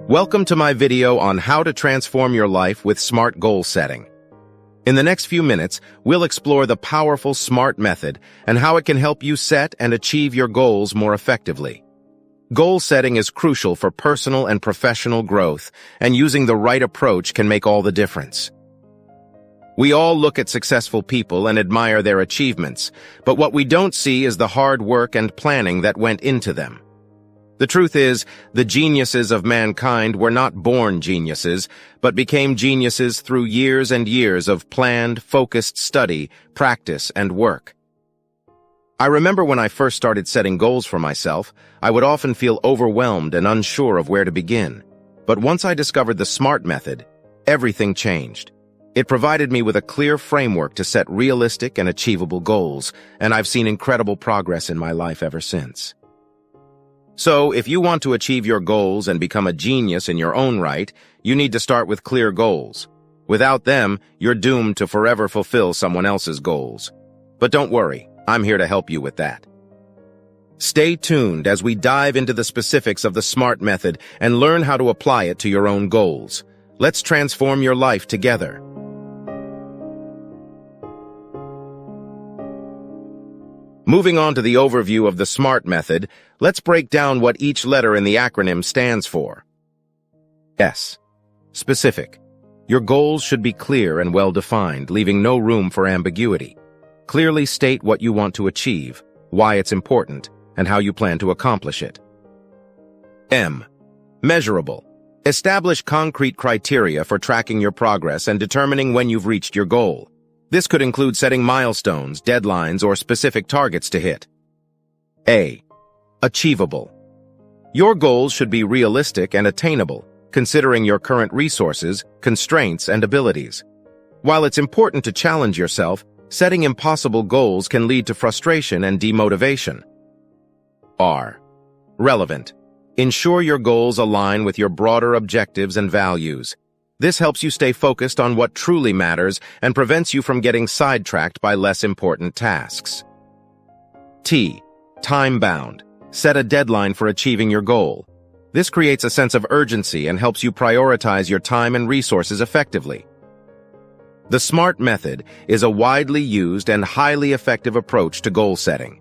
Welcome to my video on how to transform your life with SMART goal setting. In the next few minutes, we'll explore the powerful SMART method and how it can help you set and achieve your goals more effectively. Goal setting is crucial for personal and professional growth, and using the right approach can make all the difference. We all look at successful people and admire their achievements, but what we don't see is the hard work and planning that went into them. The truth is, the geniuses of mankind were not born geniuses, but became geniuses through years and years of planned, focused study, practice, and work. I remember when I first started setting goals for myself, I would often feel overwhelmed and unsure of where to begin. But once I discovered the SMART method, everything changed. It provided me with a clear framework to set realistic and achievable goals, and I've seen incredible progress in my life ever since. So, if you want to achieve your goals and become a genius in your own right, you need to start with clear goals. Without them, you're doomed to forever fulfill someone else's goals. But don't worry, I'm here to help you with that. Stay tuned as we dive into the specifics of the SMART method and learn how to apply it to your own goals. Let's transform your life together. Moving on to the overview of the SMART method, let's break down what each letter in the acronym stands for. S. Specific. Your goals should be clear and well-defined, leaving no room for ambiguity. Clearly state what you want to achieve, why it's important, and how you plan to accomplish it. M. Measurable. Establish concrete criteria for tracking your progress and determining when you've reached your goal. This could include setting milestones, deadlines, or specific targets to hit. A. Achievable. Your goals should be realistic and attainable, considering your current resources, constraints, and abilities. While it's important to challenge yourself, setting impossible goals can lead to frustration and demotivation. R. Relevant. Ensure your goals align with your broader objectives and values. This helps you stay focused on what truly matters and prevents you from getting sidetracked by less important tasks. T. Time-bound. Set a deadline for achieving your goal. This creates a sense of urgency and helps you prioritize your time and resources effectively. The SMART method is a widely used and highly effective approach to goal setting.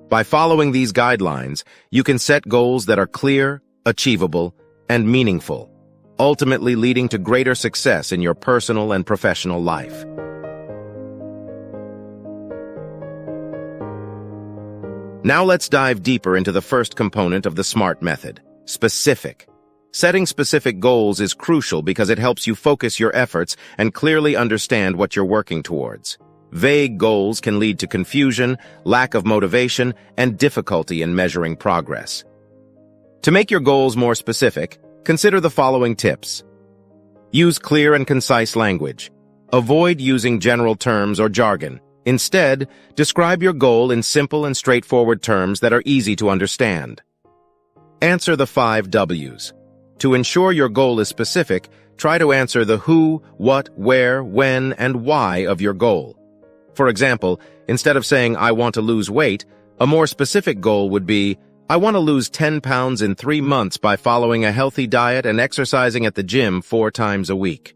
By following these guidelines, you can set goals that are clear, achievable, and meaningful, ultimately leading to greater success in your personal and professional life. Now let's dive deeper into the first component of the SMART method, specific. Setting specific goals is crucial because it helps you focus your efforts and clearly understand what you're working towards. Vague goals can lead to confusion, lack of motivation, and difficulty in measuring progress. To make your goals more specific, consider the following tips. Use clear and concise language. Avoid using general terms or jargon. Instead, describe your goal in simple and straightforward terms that are easy to understand. Answer the 5 W's. To ensure your goal is specific, try to answer the who, what, where, when, and why of your goal. For example, instead of saying, "I want to lose weight," a more specific goal would be, "I want to lose 10 pounds in 3 months by following a healthy diet and exercising at the gym 4 times a week."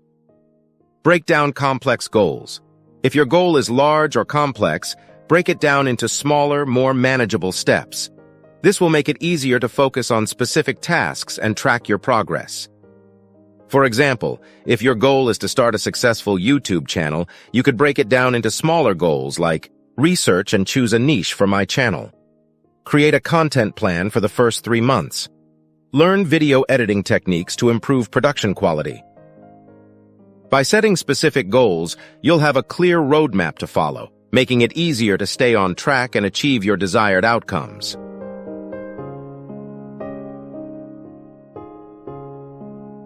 Break down complex goals. If your goal is large or complex, break it down into smaller, more manageable steps. This will make it easier to focus on specific tasks and track your progress. For example, if your goal is to start a successful YouTube channel, you could break it down into smaller goals like, research and choose a niche for my channel. Create a content plan for the first 3 months. Learn video editing techniques to improve production quality. By setting specific goals, you'll have a clear roadmap to follow, making it easier to stay on track and achieve your desired outcomes.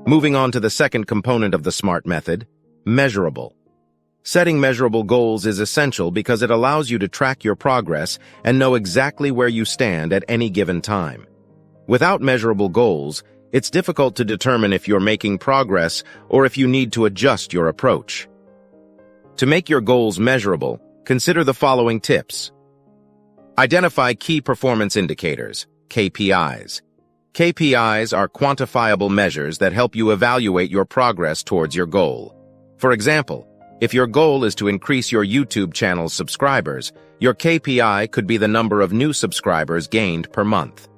Moving on to the second component of the SMART method, measurable. Setting measurable goals is essential because it allows you to track your progress and know exactly where you stand at any given time. Without measurable goals, it's difficult to determine if you're making progress or if you need to adjust your approach. To make your goals measurable, consider the following tips. Identify key performance indicators, KPIs. KPIs are quantifiable measures that help you evaluate your progress towards your goal. For example, if your goal is to increase your YouTube channel's subscribers, your KPI could be the number of new subscribers gained per month.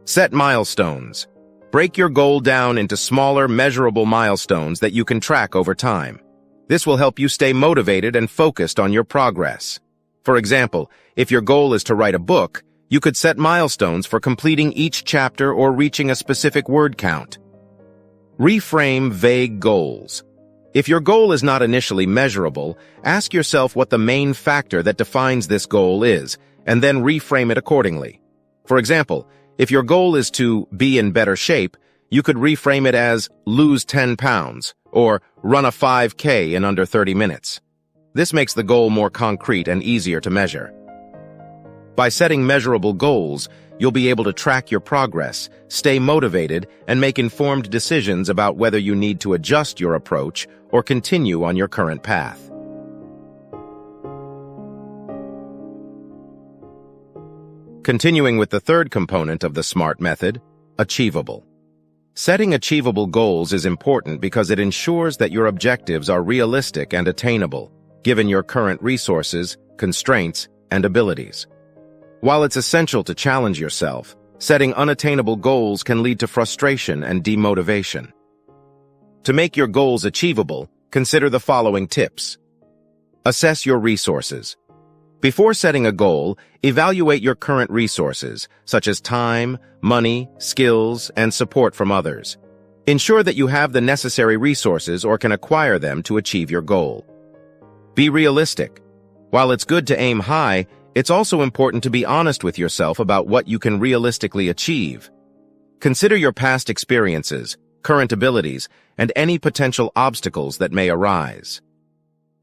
Set milestones. Break your goal down into smaller, measurable milestones that you can track over time. This will help you stay motivated and focused on your progress. For example, if your goal is to write a book, you could set milestones for completing each chapter or reaching a specific word count. Reframe vague goals. If your goal is not initially measurable, ask yourself what the main factor that defines this goal is, and then reframe it accordingly. For example, if your goal is to be in better shape, you could reframe it as lose 10 pounds or run a 5K in under 30 minutes. This makes the goal more concrete and easier to measure. By setting measurable goals, you'll be able to track your progress, stay motivated, and make informed decisions about whether you need to adjust your approach or continue on your current path. Continuing with the third component of the SMART method, Achievable. Setting achievable goals is important because it ensures that your objectives are realistic and attainable, given your current resources, constraints, and abilities. While it's essential to challenge yourself, setting unattainable goals can lead to frustration and demotivation. To make your goals achievable, consider the following tips. Assess your resources. Before setting a goal, evaluate your current resources, such as time, money, skills, and support from others. Ensure that you have the necessary resources or can acquire them to achieve your goal. Be realistic. While it's good to aim high, it's also important to be honest with yourself about what you can realistically achieve. Consider your past experiences, current abilities, and any potential obstacles that may arise.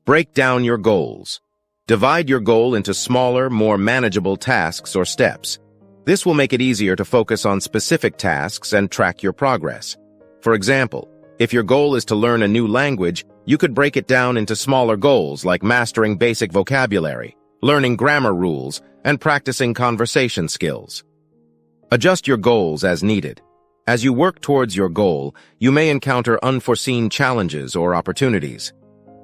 Break down your goals. Divide your goal into smaller, more manageable tasks or steps. This will make it easier to focus on specific tasks and track your progress. For example, if your goal is to learn a new language, you could break it down into smaller goals like mastering basic vocabulary, learning grammar rules, and practicing conversation skills. Adjust your goals as needed. As you work towards your goal, you may encounter unforeseen challenges or opportunities.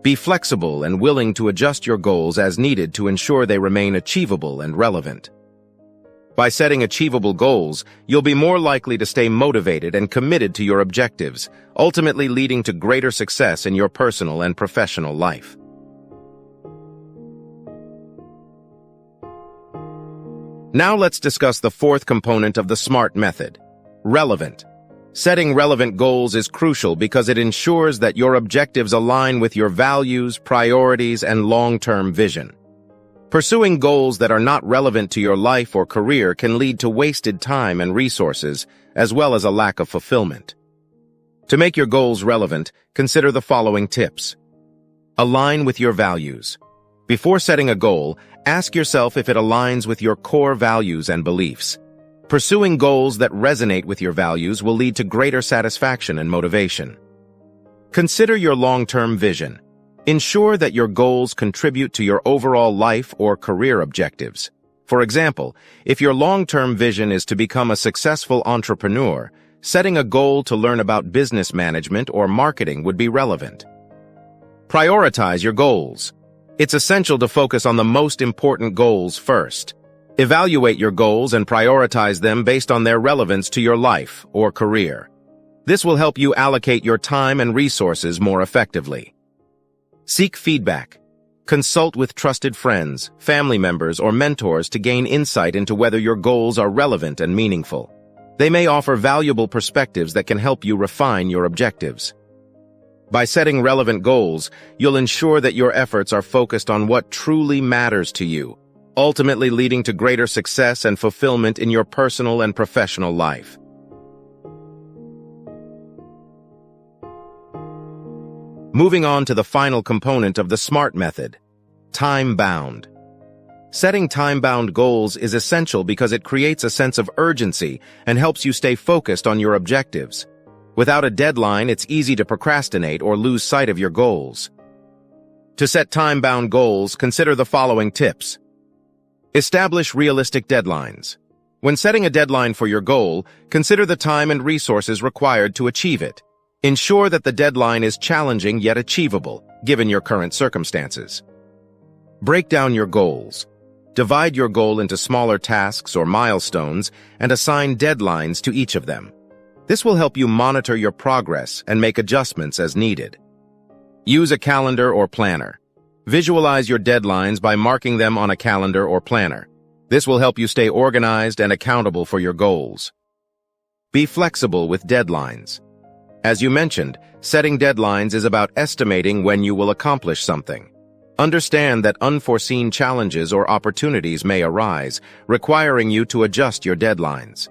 Be flexible and willing to adjust your goals as needed to ensure they remain achievable and relevant. By setting achievable goals, you'll be more likely to stay motivated and committed to your objectives, ultimately leading to greater success in your personal and professional life. Now let's discuss the fourth component of the SMART method, relevant. Setting relevant goals is crucial because it ensures that your objectives align with your values, priorities, and long-term vision. Pursuing goals that are not relevant to your life or career can lead to wasted time and resources, as well as a lack of fulfillment. To make your goals relevant, consider the following tips. Align with your values. Before setting a goal, ask yourself if it aligns with your core values and beliefs. Pursuing goals that resonate with your values will lead to greater satisfaction and motivation. Consider your long-term vision. Ensure that your goals contribute to your overall life or career objectives. For example, if your long-term vision is to become a successful entrepreneur, setting a goal to learn about business management or marketing would be relevant. Prioritize your goals. It's essential to focus on the most important goals first. Evaluate your goals and prioritize them based on their relevance to your life or career. This will help you allocate your time and resources more effectively. Seek feedback. Consult with trusted friends, family members, or mentors to gain insight into whether your goals are relevant and meaningful. They may offer valuable perspectives that can help you refine your objectives. By setting relevant goals, you'll ensure that your efforts are focused on what truly matters to you, ultimately leading to greater success and fulfillment in your personal and professional life. Moving on to the final component of the SMART method, time-bound. Setting time-bound goals is essential because it creates a sense of urgency and helps you stay focused on your objectives. Without a deadline, it's easy to procrastinate or lose sight of your goals. To set time-bound goals, consider the following tips. Establish realistic deadlines. When setting a deadline for your goal, consider the time and resources required to achieve it. Ensure that the deadline is challenging yet achievable, given your current circumstances. Break down your goals. Divide your goal into smaller tasks or milestones and assign deadlines to each of them. This will help you monitor your progress and make adjustments as needed. Use a calendar or planner. Visualize your deadlines by marking them on a calendar or planner. This will help you stay organized and accountable for your goals. Be flexible with deadlines. As you mentioned, setting deadlines is about estimating when you will accomplish something. Understand that unforeseen challenges or opportunities may arise, requiring you to adjust your deadlines.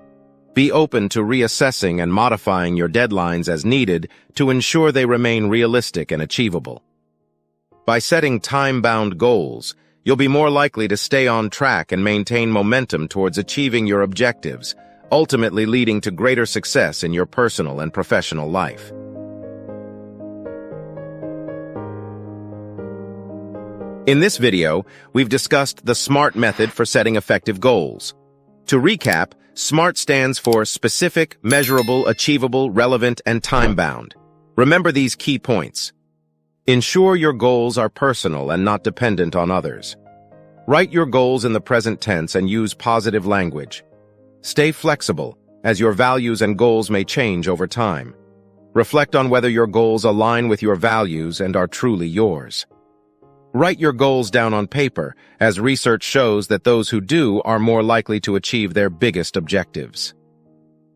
Be open to reassessing and modifying your deadlines as needed to ensure they remain realistic and achievable. By setting time-bound goals, you'll be more likely to stay on track and maintain momentum towards achieving your objectives, ultimately leading to greater success in your personal and professional life. In this video, we've discussed the SMART method for setting effective goals. To recap, SMART stands for specific, measurable, achievable, relevant, and time-bound. Remember these key points. Ensure your goals are personal and not dependent on others. Write your goals in the present tense and use positive language. Stay flexible, as your values and goals may change over time. Reflect on whether your goals align with your values and are truly yours. Write your goals down on paper, as research shows that those who do are more likely to achieve their biggest objectives.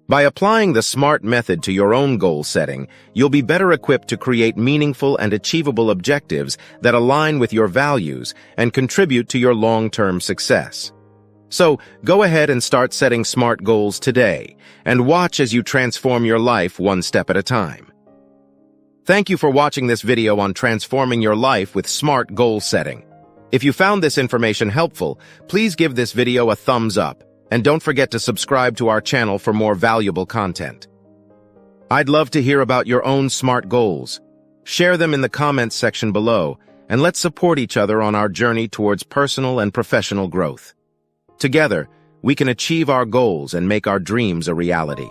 By applying the SMART method to your own goal setting, you'll be better equipped to create meaningful and achievable objectives that align with your values and contribute to your long-term success. So, go ahead and start setting SMART goals today, and watch as you transform your life one step at a time. Thank you for watching this video on transforming your life with SMART goal setting. If you found this information helpful, please give this video a thumbs up, and don't forget to subscribe to our channel for more valuable content. I'd love to hear about your own SMART goals. Share them in the comments section below, and let's support each other on our journey towards personal and professional growth. Together, we can achieve our goals and make our dreams a reality.